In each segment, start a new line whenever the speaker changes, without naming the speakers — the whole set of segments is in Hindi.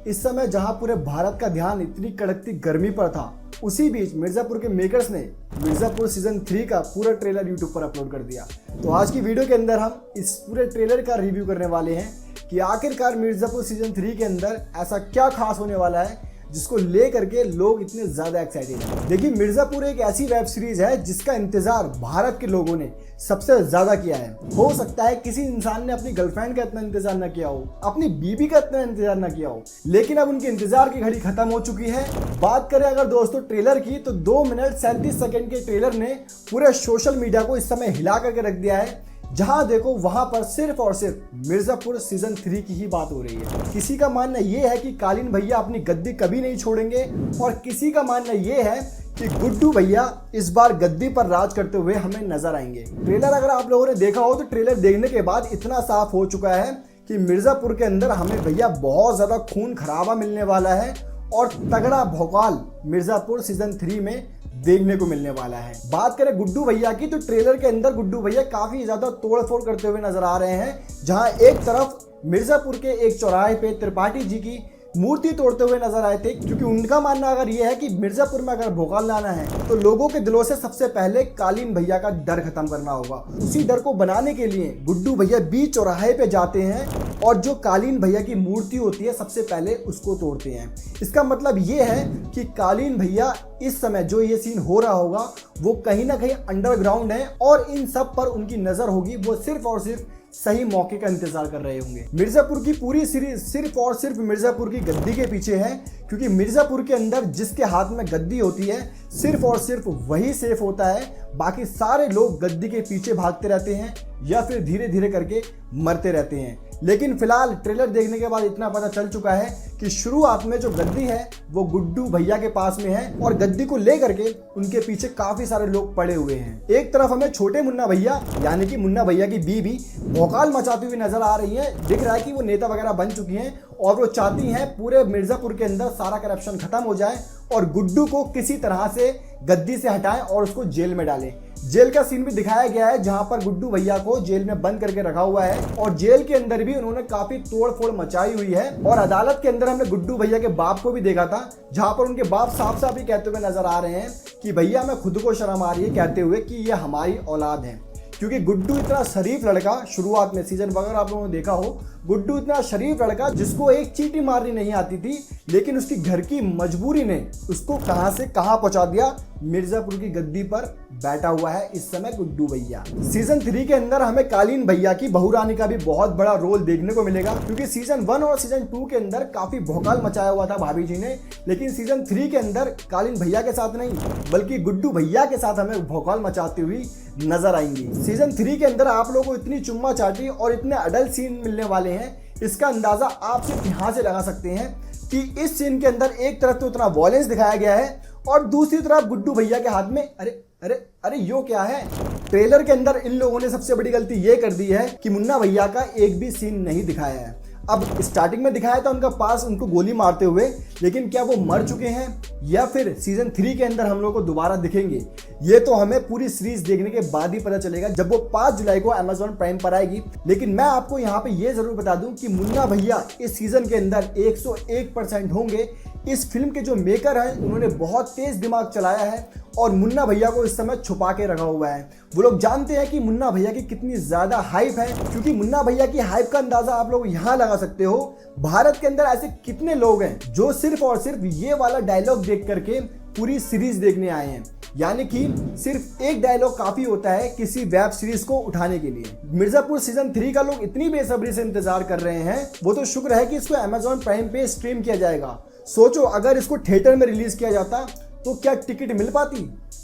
इस समय जहां पूरे भारत का ध्यान इतनी कड़कती गर्मी पर था, उसी बीच मिर्जापुर के मेकर्स ने मिर्जापुर सीजन 3 का पूरा ट्रेलर यूट्यूब पर अपलोड कर दिया। तो आज की वीडियो के अंदर हम इस पूरे ट्रेलर का रिव्यू करने वाले हैं कि आखिरकार मिर्जापुर सीजन 3 के अंदर ऐसा क्या खास होने वाला है जिसको ले करके लोग इतने ज्यादा एक्साइटेड हैं। देखिए, मिर्जापुर एक ऐसी वेब सीरीज है जिसका इंतजार भारत के लोगों ने सबसे ज्यादा किया है। हो सकता है किसी इंसान ने अपनी गर्लफ्रेंड का इतना इंतजार ना किया हो, अपनी बीबी का इतना इंतजार ना किया हो, लेकिन अब उनके इंतजार की घड़ी खत्म हो चुकी है। बात करें अगर दोस्तों ट्रेलर की, तो 2 मिनट 37 सेकंड के ट्रेलर ने पूरे सोशल मीडिया को इस समय हिला करके रख दिया है। जहां देखो वहां पर सिर्फ और सिर्फ मिर्जापुर सीजन 3 की ही बात हो रही है। किसी का मानना यह है कि कालीन भैया अपनी गद्दी कभी नहीं छोड़ेंगे, और किसी का मानना यह है कि गुड्डू भैया इस बार गद्दी पर राज करते हुए हमें नजर आएंगे। ट्रेलर अगर आप लोगों ने देखा हो तो ट्रेलर देखने के बाद इतना साफ हो चुका है कि मिर्जापुर के अंदर हमें भैया बहुत ज्यादा खून खराबा मिलने वाला है और तगड़ा भौकाल मिर्जापुर सीजन 3 में देखने को मिलने वाला है। बात करें गुड्डू भैया की, तो ट्रेलर के अंदर गुड्डू भैया काफी ज्यादा तोड़फोड़ करते हुए नजर आ रहे हैं। जहां एक तरफ मिर्जापुर के एक चौराहे पे त्रिपाठी जी की मूर्ति तोड़ते हुए नजर आए थे, क्योंकि उनका मानना अगर यह है कि मिर्जापुर में अगर भोकाल लाना है तो लोगों के दिलों से सबसे पहले कालीन भैया का डर खत्म करना होगा। उसी डर को बनाने के लिए गुड्डू भैया बीच चौराहे पे जाते हैं और जो कालीन भैया की मूर्ति होती है सबसे पहले उसको तोड़ते हैं। इसका मतलब ये है कि कालीन भैया इस समय जो ये सीन हो रहा होगा वो कहीं ना कहीं अंडरग्राउंड है, और इन सब पर उनकी नजर होगी। वो सिर्फ और सिर्फ सही मौके का इंतजार कर रहे होंगे। मिर्जापुर की पूरी सीरीज सिर्फ और सिर्फ मिर्जापुर की गद्दी के पीछे है, क्योंकि मिर्जापुर के अंदर जिसके हाथ में गद्दी होती है सिर्फ और सिर्फ वही सेफ होता है। बाकी सारे लोग गद्दी के पीछे भागते रहते हैं या फिर धीरे धीरे करके मरते रहते हैं। लेकिन फिलहाल ट्रेलर देखने के बाद इतना पता चल चुका है कि शुरुआत में जो गद्दी है वो गुड्डू भैया के पास में है, और गद्दी को लेकर के उनके पीछे काफी सारे लोग पड़े हुए हैं। एक तरफ हमें छोटे मुन्ना भैया यानी कि मुन्ना भैया की बीबी भौकाल मचाती हुई नजर आ रही है। दिख रहा है कि वो नेता वगैरह बन चुकी हैं और वो चाहती हैं पूरे मिर्जापुर के अंदर सारा करप्शन खत्म हो जाए और गुड्डू को किसी तरह से गद्दी से हटाएं और उसको जेल में डालें। जेल का सीन भी दिखाया गया है जहां पर गुड्डू भैया को जेल में बंद करके रखा हुआ है, और जेल के अंदर भी उन्होंने काफी तोड़फोड़ मचाई हुई है। और अदालत के अंदर हमने गुड्डू भैया के बाप को भी देखा था, जहां पर उनके बाप साफ साफ ही कहते हुए नजर आ रहे हैं कि भैया मैं खुद को शर्म आ रही है, कहते हुए कि ये हमारी औलाद है। क्योंकि गुड्डू इतना शरीफ लड़का, शुरुआत में सीजन वगैरह आप लोगों ने देखा हो, गुड्डू इतना शरीफ लड़का जिसको एक चींटी मारनी नहीं आती थी, लेकिन उसकी घर की मजबूरी ने उसको कहां से कहां पहुंचा दिया। मिर्जापुर की गद्दी पर बैठा हुआ है इस समय गुड्डू भैया। सीजन 3 के अंदर हमें कालीन भैया की बहू रानी का भी बहुत बड़ा रोल देखने को मिलेगा, क्योंकि सीजन 1 और सीजन 2 के अंदर काफी भौकाल मचाया हुआ था भाभी जी ने, लेकिन सीजन 3 के अंदर कालीन भैया के साथ नहीं बल्कि गुड्डू भैया के साथ हमें भौकाल मचाती हुई नजर आएंगी। सीजन 3 के अंदर आप लोगों को इतनी चुम्मा चाटी और इतने अडल्ट सीन मिलने वाले हैं, इसका अंदाजा आप सिर्फ यहां से लगा सकते हैं कि इस सीन के अंदर एक तरफ तो इतना वॉयलेंस दिखाया गया है और दूसरी तरफ गुड्डू भैया के हाथ में अरे अरे अरे यो क्या है। ट्रेलर के अंदर इन लोगों ने सबसे बड़ी गलती ये कर दी है कि मुन्ना भैया का एक भी सीन नहीं दिखाया है। अब स्टार्टिंग में दिखाया था उनका पास उनको गोली मारते हुए, लेकिन क्या वो मर चुके हैं या फिर सीजन 3 के अंदर हम लोग को दोबारा दिखेंगे, ये तो हमें पूरी सीरीज देखने के बाद ही पता चलेगा जब वो 5 जुलाई को Amazon प्राइम पर आएगी। लेकिन मैं आपको यहाँ पे ये जरूर बता दूं कि मुन्ना भैया इस सीजन के अंदर 101% होंगे। इस फिल्म के जो मेकर हैं उन्होंने बहुत तेज दिमाग चलाया है और मुन्ना भैया को इस समय छुपा के रखा हुआ है। वो लोग जानते हैं कि मुन्ना भैया की कितनी ज्यादा हाइप है, क्योंकि मुन्ना भैया की हाइप का अंदाजा आप लोग यहाँ लगा सकते हो। भारत के अंदर ऐसे कितने लोग हैं जो सिर्फ और सिर्फ ये वाला डायलॉग देख करके पूरी सीरीज देखने आए हैं, यानी कि सिर्फ एक डायलॉग काफी होता है किसी वेब सीरीज को उठाने के लिए। मिर्जापुर सीजन 3 का लोग इतनी बेसब्री से इंतजार कर रहे हैं, वो तो शुक्र है कि इसको Amazon प्राइम पे स्ट्रीम किया जाएगा। सोचो अगर इसको थिएटर में रिलीज किया जाता तो क्या टिकट मिल पाती।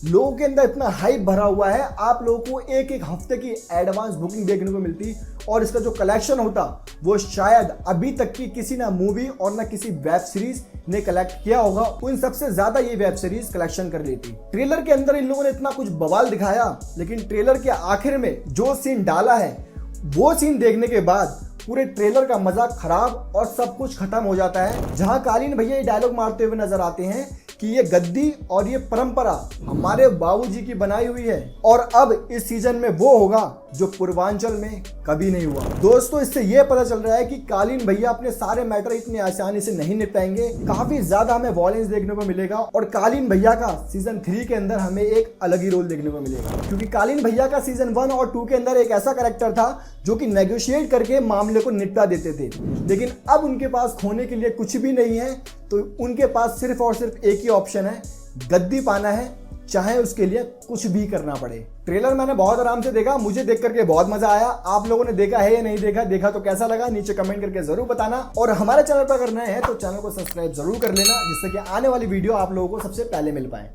लोगों के अंदर इतना हाइप भरा हुआ है, आप लोगों को एक एक हफ्ते की एडवांस बुकिंग देखने को मिलती, और इसका जो कलेक्शन होता वो शायद अभी तक की किसी ना मूवी और ना किसी वेब सीरीज ने कलेक्ट किया होगा। उन सबसे ज्यादा ये वेब सीरीज कलेक्शन कर लेती। ट्रेलर के अंदर इन लोगों ने इतना कुछ बवाल दिखाया, लेकिन ट्रेलर के आखिर में जो सीन डाला है वो सीन देखने के बाद पूरे ट्रेलर का मजाक खराब और सब कुछ खत्म हो जाता है। जहां कालीन भैया ये डायलॉग मारते हुए नजर आते हैं कि ये गद्दी और ये परंपरा हमारे बाबूजी की बनाई हुई है, और अब इस सीजन में वो होगा जो पूर्वांचल में कभी नहीं हुआ। दोस्तों इससे यह पता चल रहा है कि कालीन भैया अपने सारे मैटर इतनी आसानी से नहीं निपटाएंगे, काफी ज्यादा हमें वॉयलेंस देखने को मिलेगा और कालीन भैया का सीजन 3 के अंदर हमें एक अलग ही रोल देखने को मिलेगा, क्योंकि कालीन भैया का सीजन 1 और 2 के अंदर एक ऐसा कैरेक्टर था जो कि नेगोशिएट करके मामले को निपटा देते थे, लेकिन अब उनके पास खोने के लिए कुछ भी नहीं है, तो उनके पास सिर्फ और सिर्फ एक ही ऑप्शन है, गद्दी पाना है, चाहे उसके लिए कुछ भी करना पड़े। ट्रेलर मैंने बहुत आराम से देखा, मुझे देख करके बहुत मजा आया। आप लोगों ने देखा है या नहीं देखा तो कैसा लगा नीचे कमेंट करके जरूर बताना, और हमारे चैनल पर करना है तो चैनल को सब्सक्राइब जरूर कर लेना, जिससे कि आने वाली वीडियो आप लोगों को सबसे पहले मिल पाए।